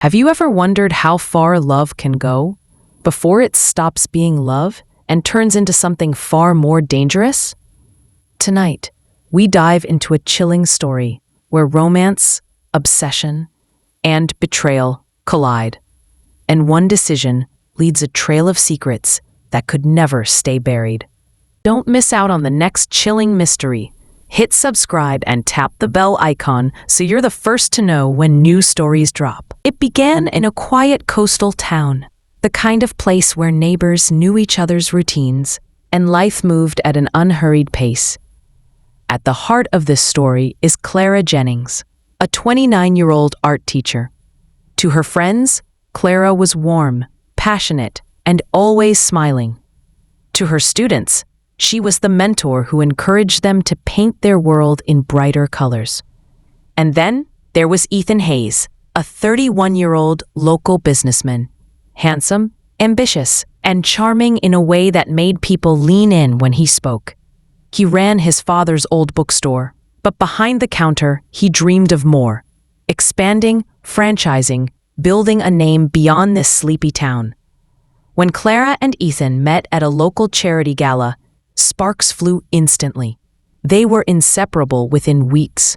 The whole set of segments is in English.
Have you ever wondered how far love can go before it stops being love and turns into something far more dangerous? Tonight, we dive into a chilling story where romance, obsession, and betrayal collide, and one decision leads a trail of secrets that could never stay buried. Don't miss out on the next chilling mystery. Hit subscribe and tap the bell icon so you're the first to know when new stories drop. It began in a quiet coastal town, the kind of place where neighbors knew each other's routines and life moved at an unhurried pace. At the heart of this story is Clara Jennings, a 29-year-old art teacher. To her friends, Clara was warm, passionate, and always smiling. To her students, she was the mentor who encouraged them to paint their world in brighter colors. And then there was Ethan Hayes, a 31-year-old local businessman, handsome, ambitious, and charming in a way that made people lean in when he spoke. He ran his father's old bookstore, but behind the counter, he dreamed of more, expanding, franchising, building a name beyond this sleepy town. When Clara and Ethan met at a local charity gala, sparks flew instantly. They were inseparable within weeks.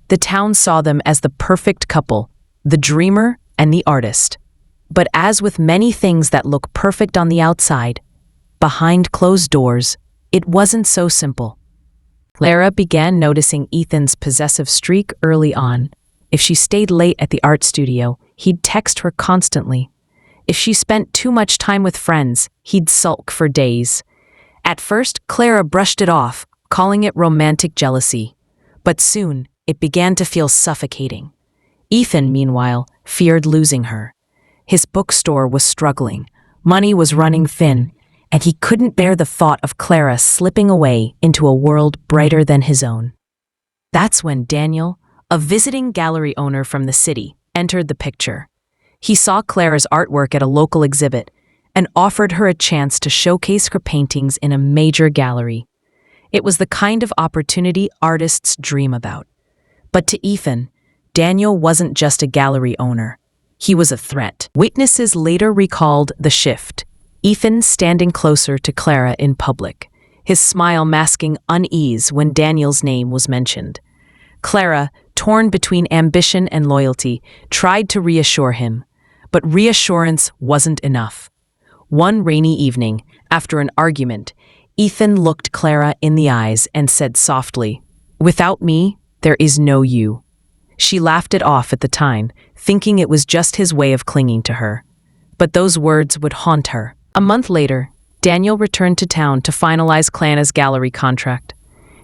The town saw them as the perfect couple, the dreamer and the artist. But as with many things that look perfect on the outside, behind closed doors, it wasn't so simple. Clara began noticing Ethan's possessive streak early on. If she stayed late at the art studio, he'd text her constantly. If she spent too much time with friends, he'd sulk for days. At first, Clara brushed it off, calling it romantic jealousy. But soon, it began to feel suffocating. Ethan, meanwhile, feared losing her. His bookstore was struggling, money was running thin, and he couldn't bear the thought of Clara slipping away into a world brighter than his own. That's when Daniel, a visiting gallery owner from the city, entered the picture. He saw Clara's artwork at a local exhibit and offered her a chance to showcase her paintings in a major gallery. It was the kind of opportunity artists dream about. But to Ethan, Daniel wasn't just a gallery owner. He was a threat. Witnesses later recalled the shift, Ethan standing closer to Clara in public, his smile masking unease when Daniel's name was mentioned. Clara, torn between ambition and loyalty, tried to reassure him, but reassurance wasn't enough. One rainy evening, after an argument, Ethan looked Clara in the eyes and said softly, "Without me, there is no you." She laughed it off at the time, thinking it was just his way of clinging to her. But those words would haunt her. A month later, Daniel returned to town to finalize Clara's gallery contract.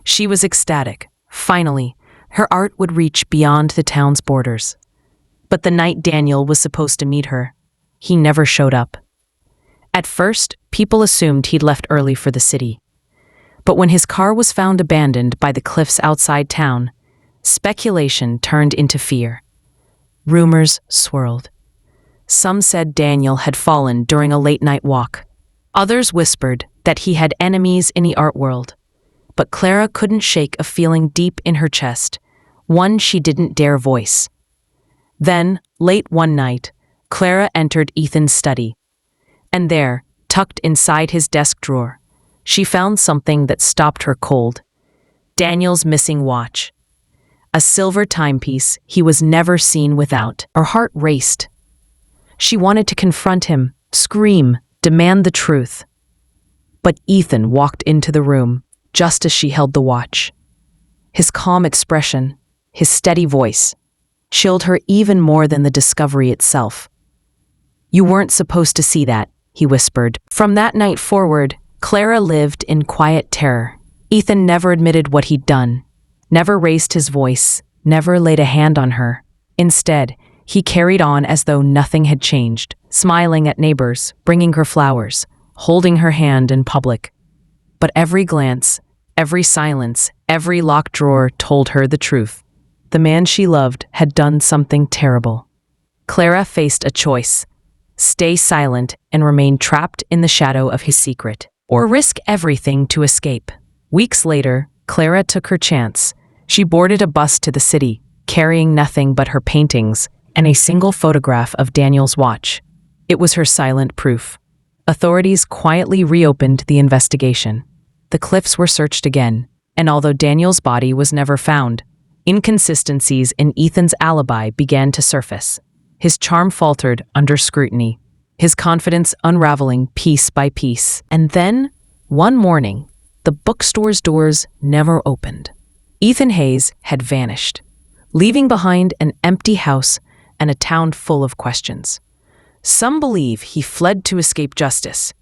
She was ecstatic. Finally, her art would reach beyond the town's borders. But the night Daniel was supposed to meet her, he never showed up. At first, people assumed he'd left early for the city. But when his car was found abandoned by the cliffs outside town, speculation turned into fear. Rumors swirled. Some said Daniel had fallen during a late-night walk. Others whispered that he had enemies in the art world. But Clara couldn't shake a feeling deep in her chest, one she didn't dare voice. Then, late one night, Clara entered Ethan's study. And there, tucked inside his desk drawer, she found something that stopped her cold. Daniel's missing watch. A silver timepiece he was never seen without. Her heart raced. She wanted to confront him, scream, demand the truth. But Ethan walked into the room, just as she held the watch. His calm expression, his steady voice, chilled her even more than the discovery itself. "You weren't supposed to see that," he whispered. From that night forward, Clara lived in quiet terror. Ethan never admitted what he'd done, never raised his voice, never laid a hand on her. Instead, he carried on as though nothing had changed, smiling at neighbors, bringing her flowers, holding her hand in public. But every glance, every silence, every locked drawer told her the truth. The man she loved had done something terrible. Clara faced a choice: stay silent and remain trapped in the shadow of his secret, or risk everything to escape. Weeks later, Clara took her chance. She boarded a bus to the city, carrying nothing but her paintings, and a single photograph of Daniel's watch. It was her silent proof. Authorities quietly reopened the investigation. The cliffs were searched again, and although Daniel's body was never found, inconsistencies in Ethan's alibi began to surface. His charm faltered under scrutiny, his confidence unraveling piece by piece. And then, one morning, the bookstore's doors never opened. Ethan Hayes had vanished, leaving behind an empty house and a town full of questions. Some believe he fled to escape justice.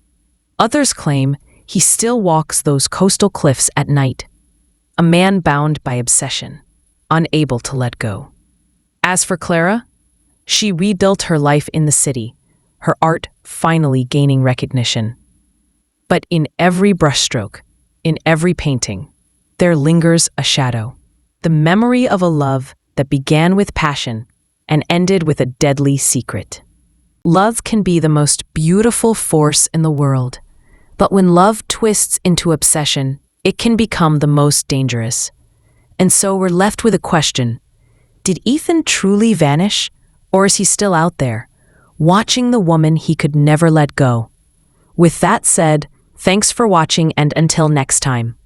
Others claim he still walks those coastal cliffs at night, a man bound by obsession, unable to let go. As for Clara, she rebuilt her life in the city, her art finally gaining recognition. But in every brushstroke, in every painting, there lingers a shadow, the memory of a love that began with passion and ended with a deadly secret. Love can be the most beautiful force in the world, but when love twists into obsession, it can become the most dangerous. And so we're left with a question: did Ethan truly vanish, or is he still out there, watching the woman he could never let go? With that said, thanks for watching, and until next time.